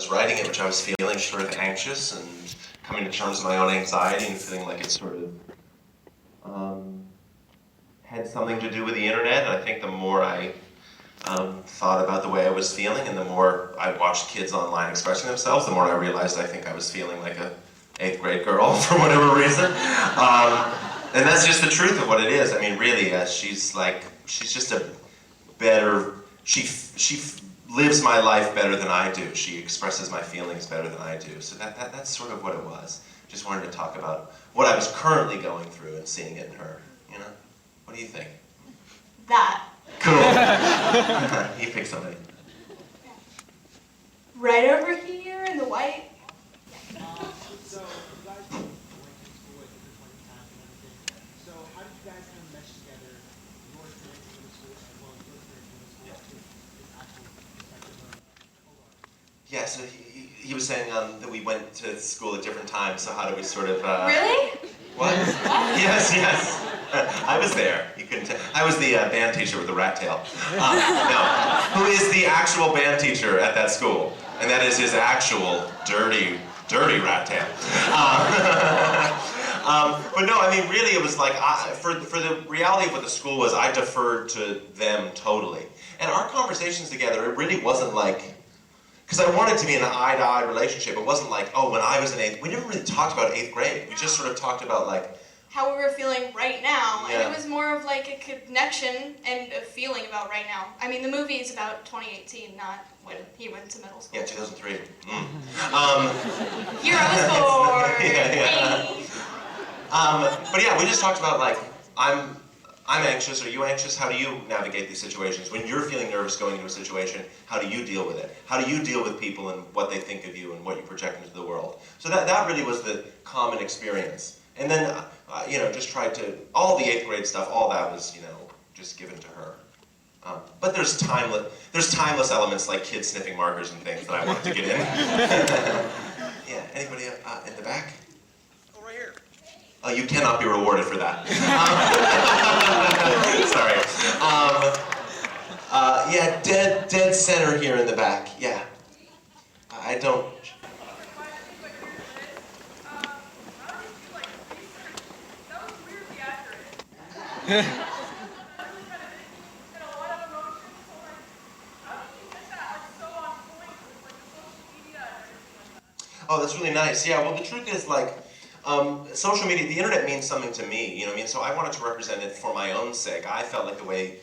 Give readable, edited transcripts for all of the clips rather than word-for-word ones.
was writing it, which I was feeling sort of anxious and coming to terms with my own anxiety and feeling like it sort of had something to do with the internet. And I think the more I thought about the way I was feeling and the more I watched kids online expressing themselves, the more I realized I think I was feeling like a 8th grade girl for whatever reason. And that's just the truth of what it is. I mean, really, she's just a better, she lives my life better than I do. She expresses my feelings better than I do. So that's sort of what it was. Just wanted to talk about what I was currently going through and seeing it in her, you know? What do you think? That. Cool. You pick somebody. Right over here in the white. So you guys went to school at different points in time and everything. So how did you guys kind of mesh together your experience in the school as well as your experience in the school to this actual perspective of Yeah, so he was saying that we went to school at different times, so how do we sort of... Really? What? Yes, yes. I was there. You couldn't tell. I was the band teacher with the rat tail. No. Who is the actual band teacher at that school? And that is his actual dirty rat tail. But no, I mean, really, it was like, for the reality of what the school was, I deferred to them totally. And our conversations together, it really wasn't like, because I wanted to be an eye-to-eye relationship. It wasn't like, oh, when I was in 8th, we never really talked about 8th grade. We just sort of talked about like, how we were feeling right now, Yeah. and it was more of like a connection and a feeling about right now. I mean, the movie is about 2018, not when he went to middle school. yeah, 2003. Year I was born. Yeah. Hey. But yeah, we just talked about like, I'm anxious, are you anxious? How do you navigate these situations? When you're feeling nervous going into a situation, how do you deal with it? How do you deal with people and what they think of you and what you project into the world? So that really was the common experience. And then, you know, just tried to, all the 8th grade stuff, all that was, you know, just given to her. But there's timeless elements like kids sniffing markers and things that I wanted to get in. Yeah, anybody in the back? Oh, right here. Oh, you cannot be rewarded for that. Sorry. Yeah, dead center here in the back. Yeah. I don't. Oh, that's really nice. Yeah, well, the truth is, like, social media, the internet means something to me, you know what I mean? So I wanted to represent it for my own sake. I felt like the way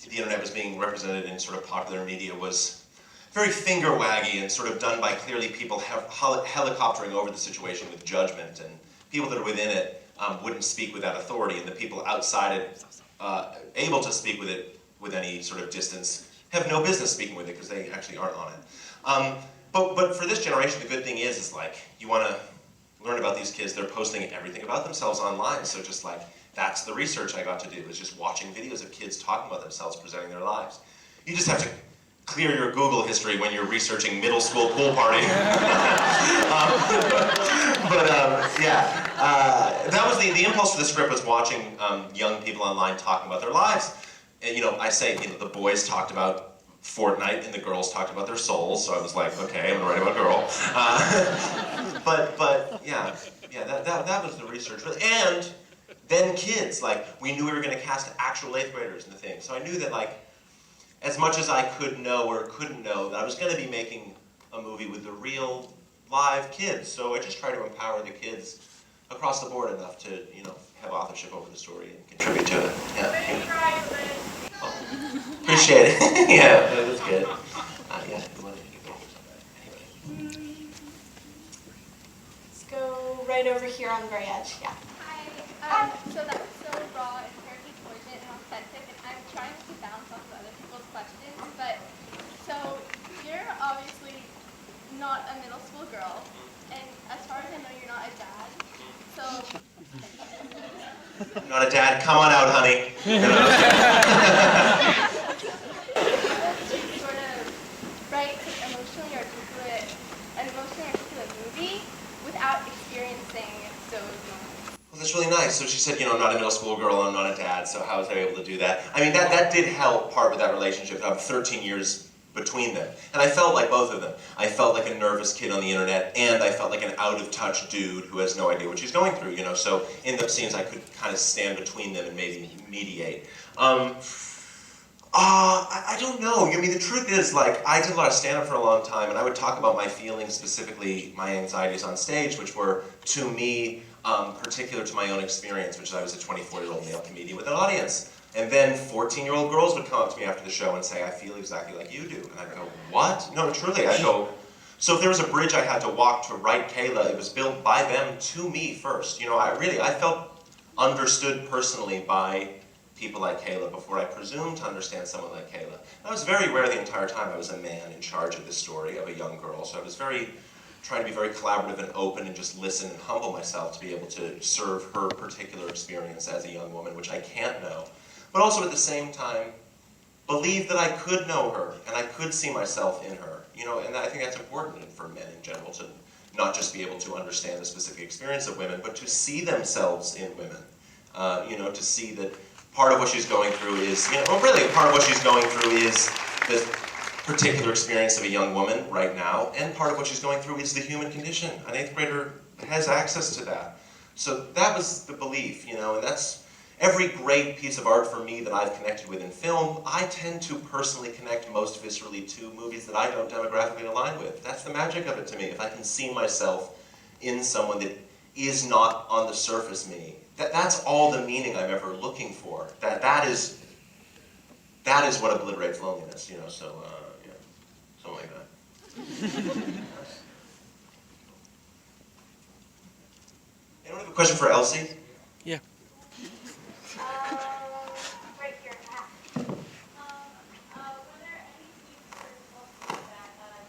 the internet was being represented in sort of popular media was very finger-waggy and sort of done by clearly people helicoptering over the situation with judgment, and people that are within it wouldn't speak with that authority, and the people outside it, able to speak with it with any sort of distance, have no business speaking with it because they actually aren't on it. But for this generation, the good thing is like, you want to learn about these kids, they're posting everything about themselves online, so just like, that's the research I got to do, is just watching videos of kids talking about themselves, presenting their lives. You just have to clear your Google history when you're researching middle school pool party. That was the impulse for the script, was watching young people online talking about their lives. And, you know, I say, you know, the boys talked about Fortnite and the girls talked about their souls, so I was like, okay, I'm gonna write about a girl. But yeah, that was the research. And then kids, like, we knew we were gonna cast actual 8th graders in the thing. So I knew that, like, as much as I could know or couldn't know, that I was gonna be making a movie with the real live kids. So I just try to empower the kids across the board enough to, you know, have authorship over the story and contribute to it. Yeah. Oh, appreciate it. Yeah, that was good. Yeah, you want to go? Anybody? Let's go right over here on the very edge. Yeah. Hi. So that was so raw and very poignant and authentic, and I'm trying to bounce off of other people's questions. But so you're obviously not a middle school girl, and as far as I know, you're not a dad. So. I'm not a dad. Come on out, honey. Sort of write an emotionally articulate movie without experiencing those moments. Well, that's really nice. So she said, you know, I'm not a middle school girl, I'm not a dad, so how was I able to do that? I mean, that did help part with that relationship. 13 years between them. And I felt like both of them. I felt like a nervous kid on the internet, and I felt like an out-of-touch dude who has no idea what she's going through, you know? So in those scenes, I could kind of stand between them and maybe mediate. I don't know. I mean, the truth is, like, I did a lot of stand-up for a long time, and I would talk about my feelings, specifically my anxieties on stage, which were, to me, particular to my own experience, which is I was a 24-year-old male comedian with an audience. And then 14-year-old girls would come up to me after the show and say, I feel exactly like you do. And I'd go, what? No, truly, I go, so if there was a bridge I had to walk to write Kayla, it was built by them to me first. You know, I felt understood personally by people like Kayla before I presumed to understand someone like Kayla. That was very rare the entire time I was a man in charge of the story of a young girl, so I was trying to be very collaborative and open and just listen and humble myself to be able to serve her particular experience as a young woman, which I can't know. But also at the same time, believe that I could know her and I could see myself in her. You know, and I think that's important for men in general, to not just be able to understand the specific experience of women, but to see themselves in women. You know, to see that part of what she's going through is, you know, well, really part of what she's going through is the particular experience of a young woman right now, and part of what she's going through is the human condition. An 8th grader has access to that. So that was the belief, you know, and that's every great piece of art for me that I've connected with in film. I tend to personally connect most viscerally to movies that I don't demographically align with. That's the magic of it to me. If I can see myself in someone that is not on the surface me, that's all the meaning I'm ever looking for. That is what obliterates loneliness, you know, so, yeah, something like that. Anyone have a question for Elsie? Yeah. Right here. Were there any scenes where you felt that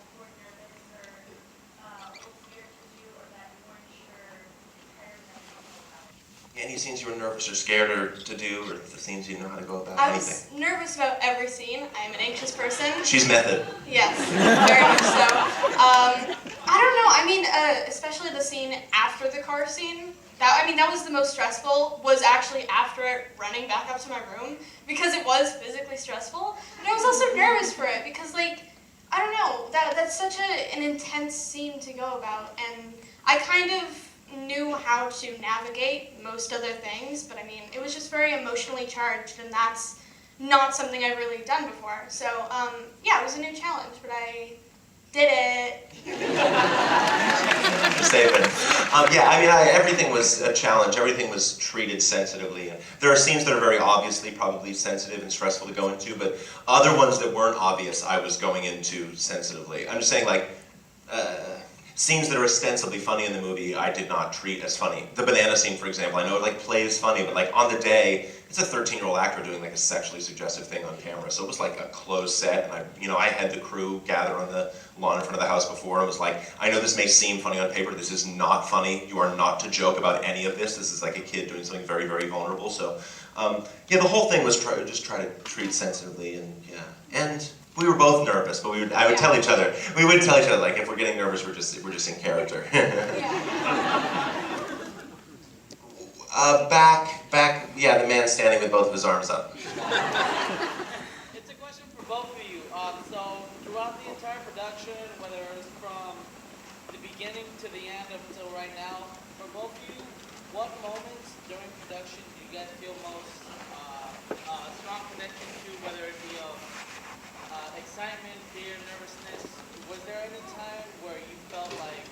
you were nervous or was scared to do, or that you weren't sure how you're going to go about? Any scenes you were nervous or scared to do, or the scenes you didn't know how to go about? I Anything? was nervous about every scene. I am an anxious person. She's method. Yes, very much so. I don't know. I mean, especially the scene after the car scene. That was the most stressful. Was actually after it, running back up to my room, because it was physically stressful. And I was also nervous for it because, like, I don't know. That's such an intense scene to go about, and I kind of knew how to navigate most other things, but I mean, it was just very emotionally charged, and that's not something I've really done before. So, yeah, it was a new challenge, but I did it. Statement. Yeah, I mean, everything was a challenge. Everything was treated sensitively. And there are scenes that are very obviously probably sensitive and stressful to go into, but other ones that weren't obvious, I was going into sensitively. I'm just saying, like, scenes that are ostensibly funny in the movie, I did not treat as funny. The banana scene, for example, I know it like plays funny, but like on the day, it's a 13-year-old actor doing like a sexually suggestive thing on camera. So it was like a closed set, and I had the crew gather on the lawn in front of the house before, and was like, I know this may seem funny on paper, this is not funny. You are not to joke about any of this. This is like a kid doing something very, very vulnerable. So, yeah, the whole thing was try to treat sensitively, and yeah, and we were both nervous, but we would tell each other, like, if we're getting nervous, we're just in character. Back, yeah, the man standing with both of his arms up. It's a question for both of you. So throughout the entire production, whether it's from the beginning to the end up until right now, for both of you, what moments during production do you guys feel most strong connection to, whether it be excitement, fear, nervousness? Was there any time where you felt like,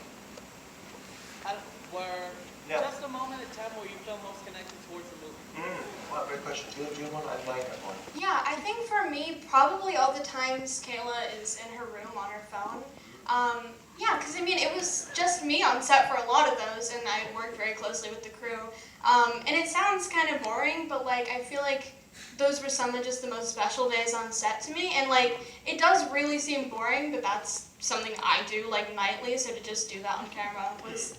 just a moment in time where you felt most connected towards the movie? Wow, great question. Do you have one? I'd like that one. Yeah, I think for me, probably all the times Kayla is in her room on her phone. Yeah, because I mean, it was just me on set for a lot of those, and I worked very closely with the crew. And it sounds kind of boring, but like, I feel like those were some of just the most special days on set to me. And like, it does really seem boring, but that's something I do like nightly, so to just do that on camera was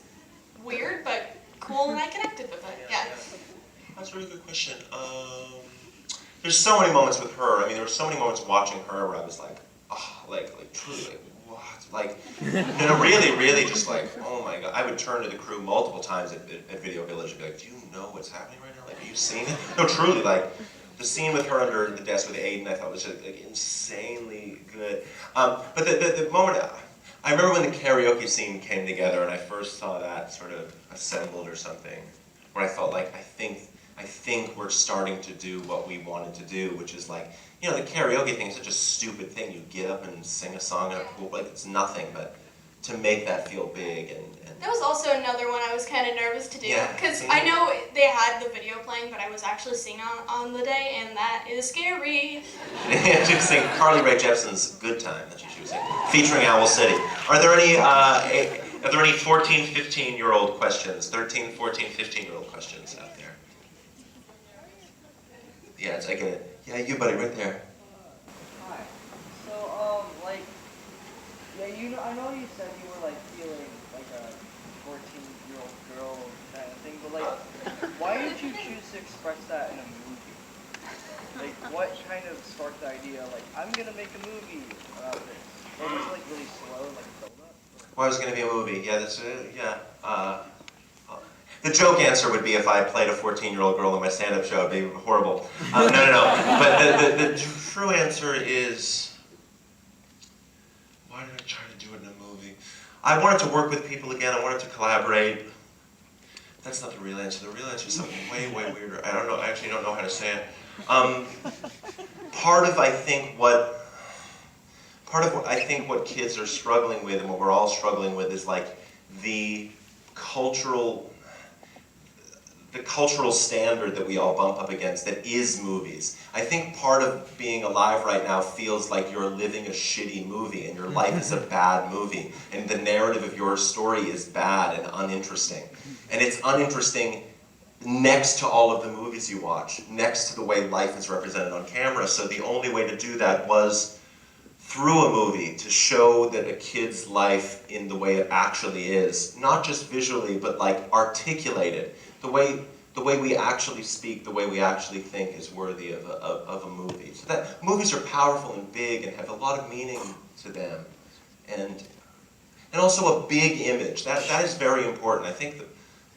weird, but cool, and I connected with it, yeah. That's a really good question. There's so many moments with her. I mean, there were so many moments watching her where I was like, oh, like truly, like, what? Like, really just like, oh my God. I would turn to the crew multiple times at Video Village and be like, do you know what's happening right now? Like, are you seeing it? No, truly, like, The scene with her under the desk with Aiden, I thought was just, like, insanely good. But the moment, I remember when the karaoke scene came together and I first saw that sort of assembled or something, where I felt like, I think we're starting to do what we wanted to do, which is like, you know, the karaoke thing is such a stupid thing. You get up and sing a song in a pool, like it's nothing, but to make that feel big and That was also another one I was kind of nervous to do, Yeah. because I know they had the video playing, but I was actually singing on the day, and that is scary. she was singing Carly Rae Jepsen's "Good Time." That's what she was singing, featuring Owl City. Are there any 14, 15-year-old questions? 13, 14, 15-year-old questions out there? Yeah, I get it. Yeah, you buddy, right there. Hi. So, I know you said you were like feeling like a 14-year-old girl kind of thing, but like, why did you choose to express that in a movie? Like, what kind of sparked the idea? Like, I'm gonna make a movie about this. Or was it like really slow, like build up? Why was it going to be a movie? Yeah, that's it. Yeah. The joke answer would be if I played a 14-year-old girl in my stand-up show, it'd be horrible. No. But the true answer is, why did I try to do it in a movie? I wanted to work with people again. I wanted to collaborate. That's not the real answer. The real answer is something way, way weirder. I don't know. I actually don't know how to say it. Part of I think what kids are struggling with, and what we're all struggling with, is like the cultural standard that we all bump up against that is movies. I think part of being alive right now feels like you're living a shitty movie and your life is a bad movie and the narrative of your story is bad and uninteresting. And it's uninteresting next to all of the movies you watch, next to the way life is represented on camera. So the only way to do that was through a movie, to show that a kid's life in the way it actually is, not just visually, but like articulated. The way we actually speak, the way we actually think is worthy of a movie. So that movies are powerful and big and have a lot of meaning to them. And also a big image. That is very important. I think that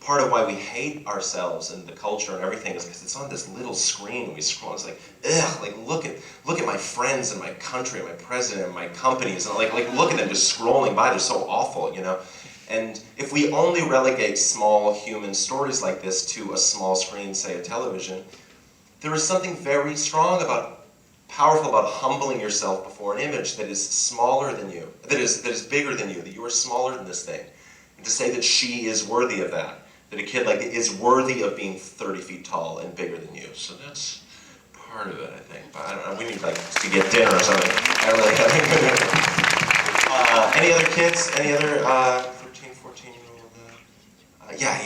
part of why we hate ourselves and the culture and everything is because it's on this little screen and we scroll. It's like, ugh, like look at my friends and my country and my president and my companies, and like look at them just scrolling by. They're so awful, you know. And if we only relegate small human stories like this to a small screen, say a television, there is something very strong powerful about humbling yourself before an image that is smaller than you, that is bigger than you, that you are smaller than this thing. And to say that she is worthy of that a kid like it is worthy of being 30 feet tall and bigger than you. So that's part of it, I think. But I don't know, we need like to get dinner or something. I really any other kids? Any other 13, 14-year-old? Yeah,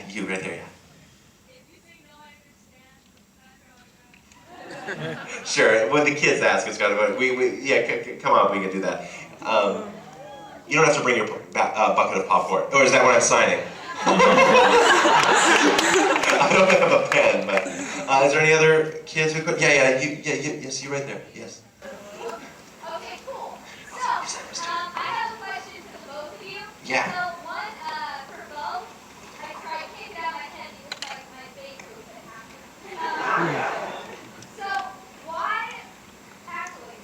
you right there, yeah. Sure, when the kids ask, it's kind of, come on, we can do that. You don't have to bring your bucket of popcorn. Or is that what I'm signing? I don't have a pen, but is there any other kids who could? Yes, you right there. Yes. Okay, cool. So, I have a question for both of you. Yeah. So, one, for both, I came down my head, you look like my bakery that happened. So, why, actually,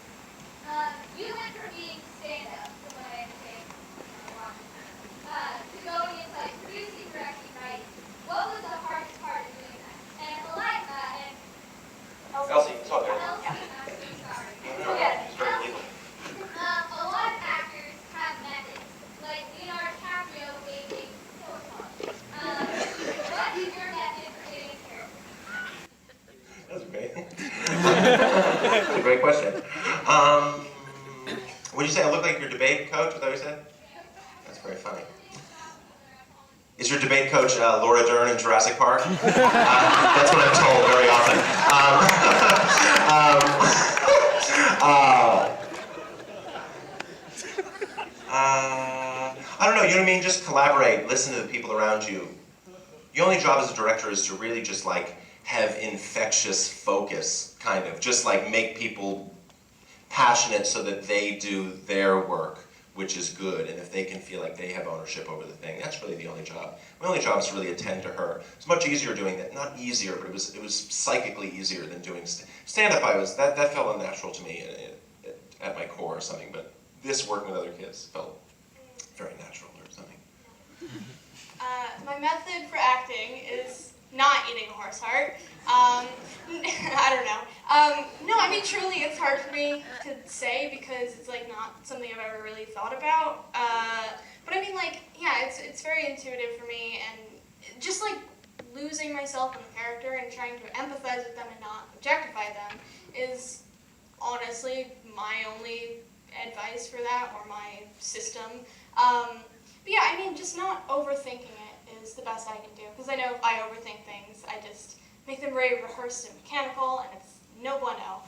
you went from being stand-up, from what I understand, to going into like producing, directing, writing. What was the hardest part of doing that? And Elsie, talk there. Elsie, I'm so sorry. No, Yes, it's very legal. a lot of actors have methods, like Leonardo DiCaprio aging so much. What is your method for getting a character? That's great. That's a great question. Would you say I look like your debate coach? Is that what you said? That's very funny. Is your debate coach Laura Dern in Jurassic Park? That's what I'm told very often. I don't know, you know what I mean? Just collaborate, listen to the people around you. Your only job as a director is to really just like have infectious focus, kind of. Just like make people passionate so that they do their work which is good, and if they can feel like they have ownership over the thing, that's really the only job. My only job is to really attend to her. It's much easier doing that, not easier, but it was psychically easier than doing stand-up. That felt unnatural to me at my core or something, but this working with other kids felt very natural or something. My method for acting is not eating a horse heart. I don't know. No, I mean, truly, it's hard for me to say because it's like not something I've ever really thought about. But I mean, like, yeah, it's very intuitive for me, and just like losing myself in the character and trying to empathize with them and not objectify them is honestly my only advice for that, or my system. But yeah, I mean, just not overthinking it is the best I can do, because I know if I overthink things, I just make them very rehearsed and mechanical, and it's no bueno.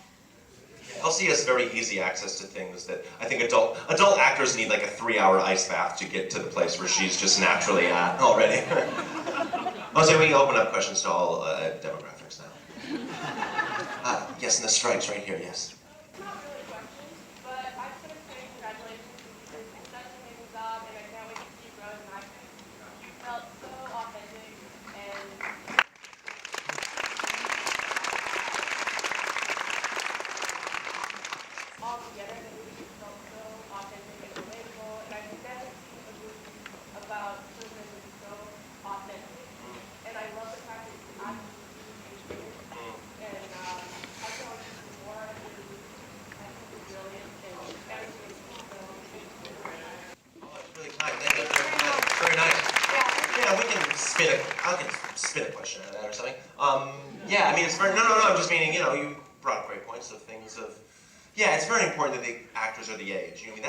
Elsie has very easy access to things that I think adult actors need like a 3-hour ice bath to get to the place where she's just naturally at already. Elsie, we can open up questions to all demographics now. Yes, and the stripes right here, yes. Not really questions, but I just want to say congratulations because it's such an amazing job, and I can't wait to see you grow as an actress. You felt so authentic, and all together, the movie felt so authentic and relatable, and I've never seen a movie about children that is so authentic. And I love the fact that it's absolutely and I can always see more of the movie. I think it's brilliant, and everything is so Oh, that's really kind. Thank you. Very nice. Yeah, we can I can spin a question out of that or something. Yeah, I mean, it's very, no, I'm just meaning, you brought up great points of things of, yeah, it's very important that the actors are the age. I mean,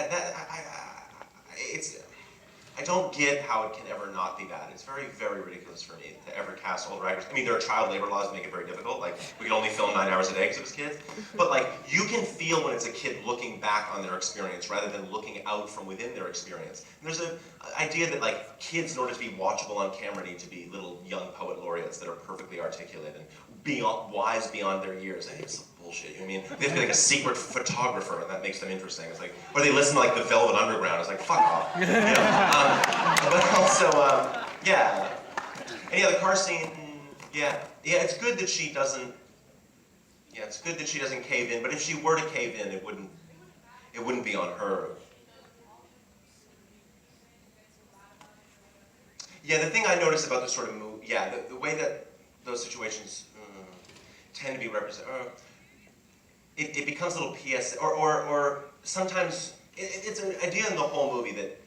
I don't get how it can ever not be that. It's very, very ridiculous for me to ever cast older actors. I mean, there are child labor laws that make it very difficult. Like, we can only film 9 hours a day because it was kids. But like, you can feel when it's a kid looking back on their experience rather than looking out from within their experience. And there's an idea that like, kids in order to be watchable on camera need to be little young poet laureates that are perfectly articulate and wise beyond their years. I think it's some bullshit. I mean, they have to be like a secret photographer, and that makes them interesting. It's like, or they listen to like the Velvet Underground. It's like, fuck off. But also, yeah. Any other car scene? Yeah. It's good that she doesn't. Yeah, it's good that she doesn't cave in. But if she were to cave in, it wouldn't be on her. Yeah, the thing I noticed about this sort of move, yeah, the way that those situations tend to be represented, it becomes a little PS, or sometimes, it's an idea in the whole movie that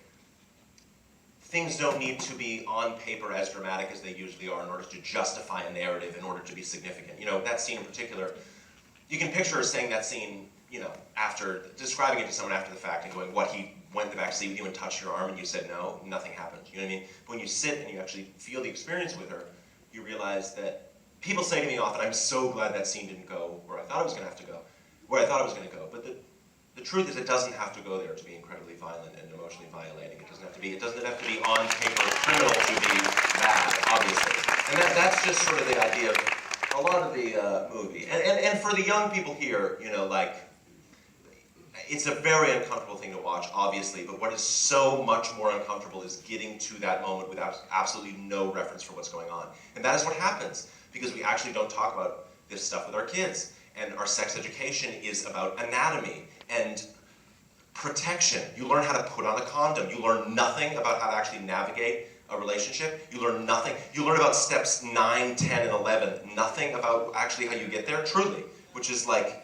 things don't need to be on paper as dramatic as they usually are in order to justify a narrative, in order to be significant. That scene in particular, you can picture her saying that scene, after, describing it to someone after the fact and going, what, he went to the back seat with you and touched your arm and you said no, nothing happened. You know what I mean? But when you sit and you actually feel the experience with her, you realize that people say to me often, I'm so glad that scene didn't go where I thought it was going to have to go, But the truth is it doesn't have to go there to be incredibly violent and emotionally violating. It doesn't have to be on paper criminal to be bad, obviously. And that's just sort of the idea of a lot of the movie. And for the young people here, like, it's a very uncomfortable thing to watch, obviously, but what is so much more uncomfortable is getting to that moment without absolutely no reference for what's going on. And that is what happens, because we actually don't talk about this stuff with our kids. And our sex education is about anatomy and protection. You learn how to put on a condom. You learn nothing about how to actually navigate a relationship. You learn nothing. You learn about steps 9, 10, and 11. Nothing about actually how you get there, truly. Which is like,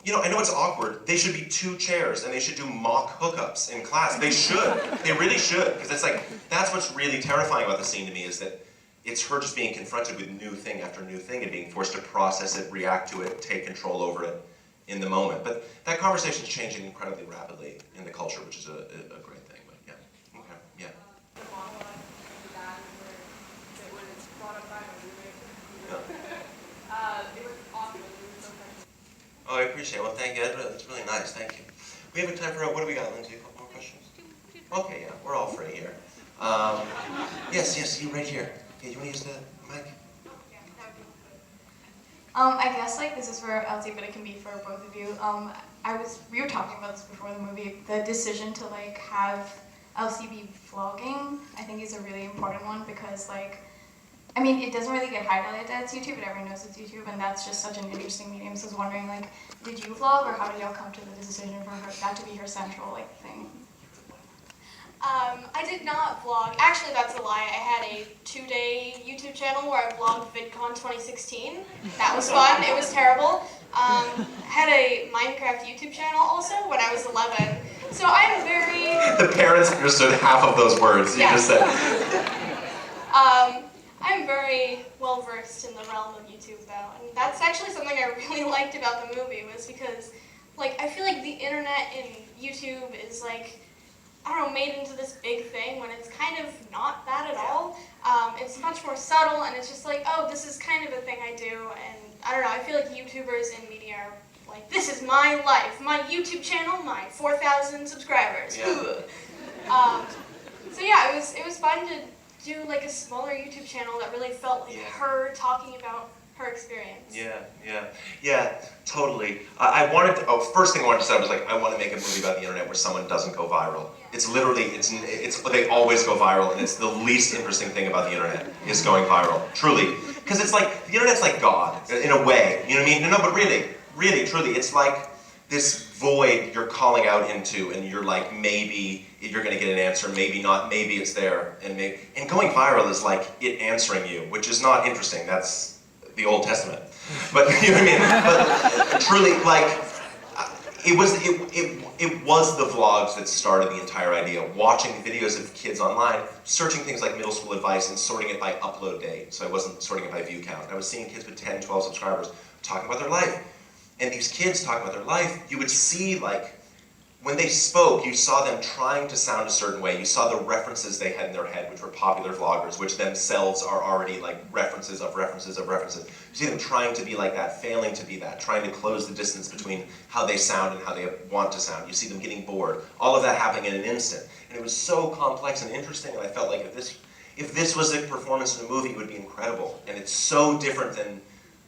I know it's awkward. They should be 2 chairs, and they should do mock hookups in class. They should. They really should. Because it's like, that's what's really terrifying about the scene to me, is that it's her just being confronted with new thing after new thing and being forced to process it, react to it, take control over it in the moment. But that conversation is changing incredibly rapidly in the culture, which is a great thing. But yeah, okay, yeah. The monologue with the dad where it was brought up by my roommate. It was awesome. It was so funny. Oh, I appreciate it. Well, thank you. That's really nice. Thank you. We have time for, what do we got, Lindsay? A couple more questions? Okay, yeah, we're all free here. Yes, you right here. Okay, you want to use the mic? I guess like this is for Elsie, but it can be for both of you. we were talking about this before the movie, the decision to like have Elsie be vlogging, I think is a really important one because like, I mean, it doesn't really get highlighted that it's YouTube, but everyone knows it's YouTube, and that's just such an interesting medium. So I was wondering, like, did you vlog, or how did y'all come to the decision for that to be her central like thing? I did not vlog. Actually, that's a lie. I had a 2-day YouTube channel where I vlogged VidCon 2016. That was fun. It was terrible. Had a Minecraft YouTube channel also when I was 11. So I'm very... The parents understood half of those words you just said. I'm very well versed in the realm of YouTube though, and that's actually something I really liked about the movie was because, like, I feel like the internet and YouTube is like, I don't know, made into this big thing when it's kind of not that at all. It's much more subtle, and it's just like, oh, this is kind of a thing I do, and I don't know, I feel like YouTubers in media are like, this is my life, my YouTube channel, my 4,000 subscribers. Yeah. So yeah, it was fun to do like a smaller YouTube channel that really felt like her talking about her experience. Yeah, totally. I wanted to, first thing I wanted to say was like, I want to make a movie about the internet where someone doesn't go viral. It's literally, it's they always go viral, and it's the least interesting thing about the internet is going viral, truly. Because it's like, the internet's like God, in a way, you know what I mean? No, but really, truly, it's like this void you're calling out into, and you're like, maybe you're gonna get an answer, maybe not, maybe it's there, and going viral is like it answering you, which is not interesting, that's the Old Testament. But, you know what I mean? But truly, like, it was the vlogs that started the entire idea, watching videos of kids online, searching things like middle school advice and sorting it by upload date, so I wasn't sorting it by view count. I was seeing kids with 10, 12 subscribers talking about their life. And these kids talking about their life, you would see, like, when they spoke, you saw them trying to sound a certain way. You saw the references they had in their head, which were popular vloggers, which themselves are already like references of references of references. You see them trying to be like that, failing to be that, trying to close the distance between how they sound and how they want to sound. You see them getting bored. All of that happening in an instant. And it was so complex and interesting, and I felt like if this was a performance in a movie, it would be incredible. And it's so different than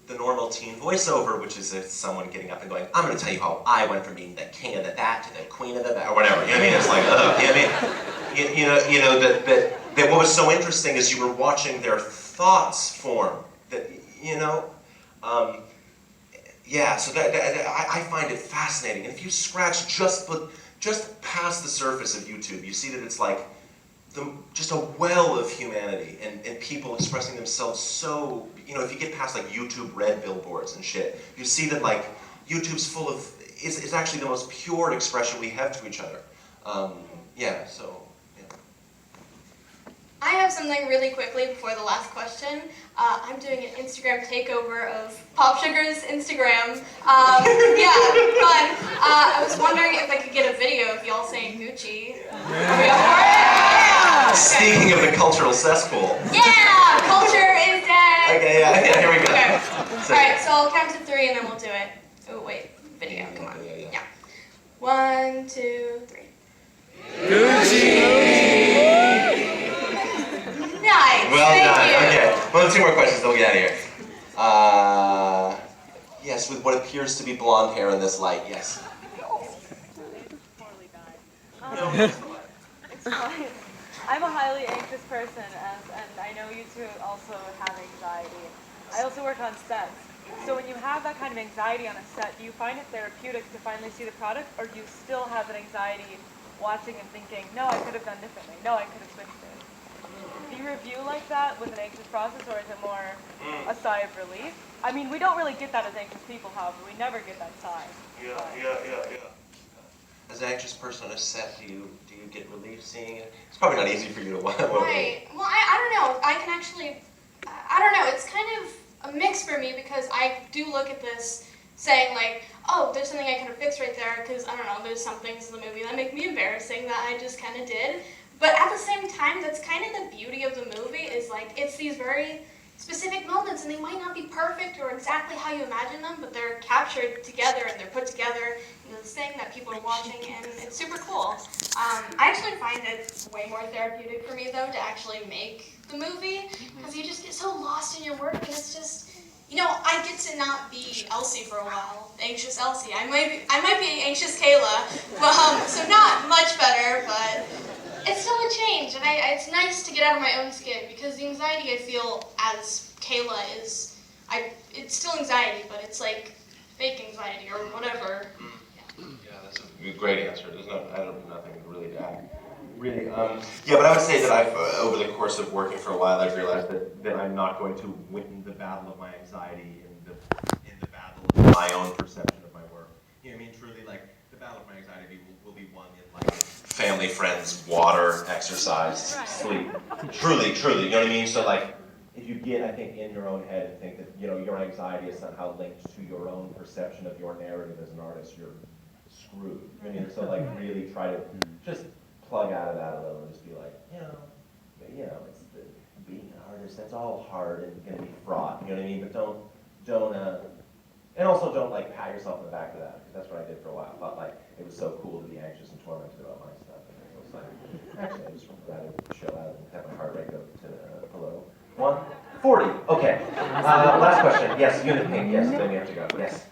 the normal teen voiceover, which is someone getting up and going, I'm going to tell you how I went from being the king of the that to the queen of the that, or whatever. You know what I mean? It's like, ugh. You know what I mean? That what was so interesting is you were watching their thoughts form. That, yeah. So I find it fascinating. And if you scratch just past the surface of YouTube, you see that it's like just a well of humanity and people expressing themselves so, if you get past like YouTube red billboards and shit, you see that like YouTube's full of, is actually the most pure expression we have to each other. Yeah. I have something really quickly before the last question. I'm doing an Instagram takeover of Pop Sugar's Instagram. Yeah, fun. I was wondering if I could get a video of y'all saying Gucci. Are we up for it? Yeah! Speaking of the cultural cesspool. Yeah! Culture is dead! Okay, yeah, here we go. Okay. Alright, so I'll count to 3 and then we'll do it. Oh, wait. Video, come on. Yeah. 1, 2, 3. Gucci! Nice. Well Thank done. you. Okay. Well, 2 more questions, then we'll get out of here. Yes, with what appears to be blonde hair in this light, yes. No. It's fine. I'm a highly anxious person, and I know you two also have anxiety. I also work on sets. So when you have that kind of anxiety on a set, do you find it therapeutic to finally see the product, or do you still have that anxiety watching and thinking, no, I could have done differently, no, I could have switched it? Do you review like that with an anxious process, or is it more a sigh of relief? I mean, we don't really get that as anxious people, however, we never get that sigh. Yeah. As an anxious person on a set, do you get relief seeing it? It's probably not easy for you to watch. Right. Well, I don't know. I can actually, I don't know. It's kind of a mix for me because I do look at this saying like, oh, there's something I could have fixed right there because, I don't know, there's some things in the movie that make me embarrassing that I just kind of did. But at the same time, that's kind of the beauty of the movie is like, it's these very specific moments and they might not be perfect or exactly how you imagine them, but they're captured together and they're put together in this thing that people are watching and it's super cool. I actually find it way more therapeutic for me though to actually make the movie because you just get so lost in your work and it's just, you know, I get to not be Elsie for a while, anxious Elsie. I might be anxious Kayla, so not much better, but it's still a change, and it's nice to get out of my own skin, because the anxiety I feel as Kayla is, it's still anxiety, but it's like fake anxiety or whatever. Yeah, that's a great answer. I don't have nothing really to add. Really, yeah, but I would say that I've, over the course of working for a while, I've realized that I'm not going to win the battle of my anxiety in the battle of my own perception of my work. You know what I mean? Truly, like, the battle of my anxiety will be won in, like, family, friends, water, exercise, sleep. Truly, you know what I mean? So, like, if you get, I think, in your own head and think that, you know, your anxiety is somehow linked to your own perception of your narrative as an artist, you're screwed. I mean, so, like, really try to just plug out of that a little and just be like, you know, it's being an artist, that's all hard and gonna be fraught, you know what I mean? But don't, and also don't like pat yourself on the back for that, because that's what I did for a while. I thought like it was so cool to be anxious and tormented about my stuff. And it was like, actually, I just rather chill out and have my heart rate go to below 140. Okay. Last question. Yes, unit pink. Yes, then you have to go. Yes.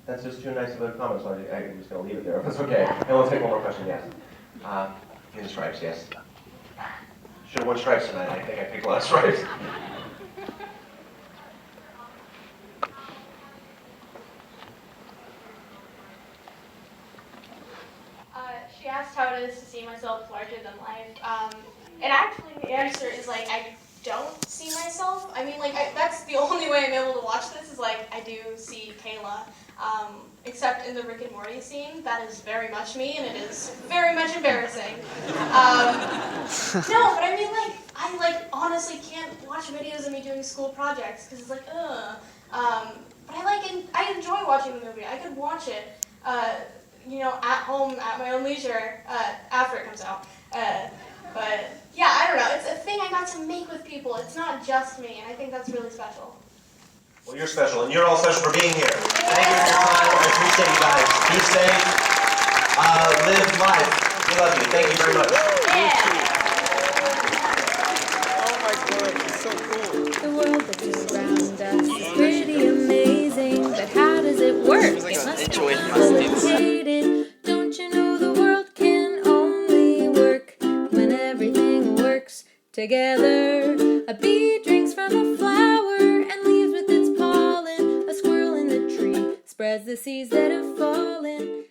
That's just too nice of a comment, so I'm just going to leave it there, if that's okay. And we'll take one more question, yes. In the stripes, yes. Should have won stripes tonight. I think I picked a lot of stripes. She asked how it is to see myself larger than life. And actually the answer is like, I don't see myself. I mean, like, that's the only way I'm able to watch this is like, I do see Kayla. Except in the Rick and Morty scene, that is very much me, and it is very much embarrassing. No, but I mean, like, I honestly can't watch videos of me doing school projects because it's like, ugh. But I enjoy watching the movie. I could watch it, you know, at home at my own leisure after it comes out. But yeah, I don't know. It's a thing I got to make with people. It's not just me, and I think that's really special. Well, you're special, and you're all special for being here. Thank you for your time. I appreciate you guys. Be safe. Live life. We love you. Thank you very much. Oh my God, it's so cool. The world that's around us is pretty amazing, but how does it work? It must be complicated. Don't you know the world can only work when everything works together? A bee drinks from a flower and leaves with its pollen. A squirrel in the tree spreads the seeds that have fallen.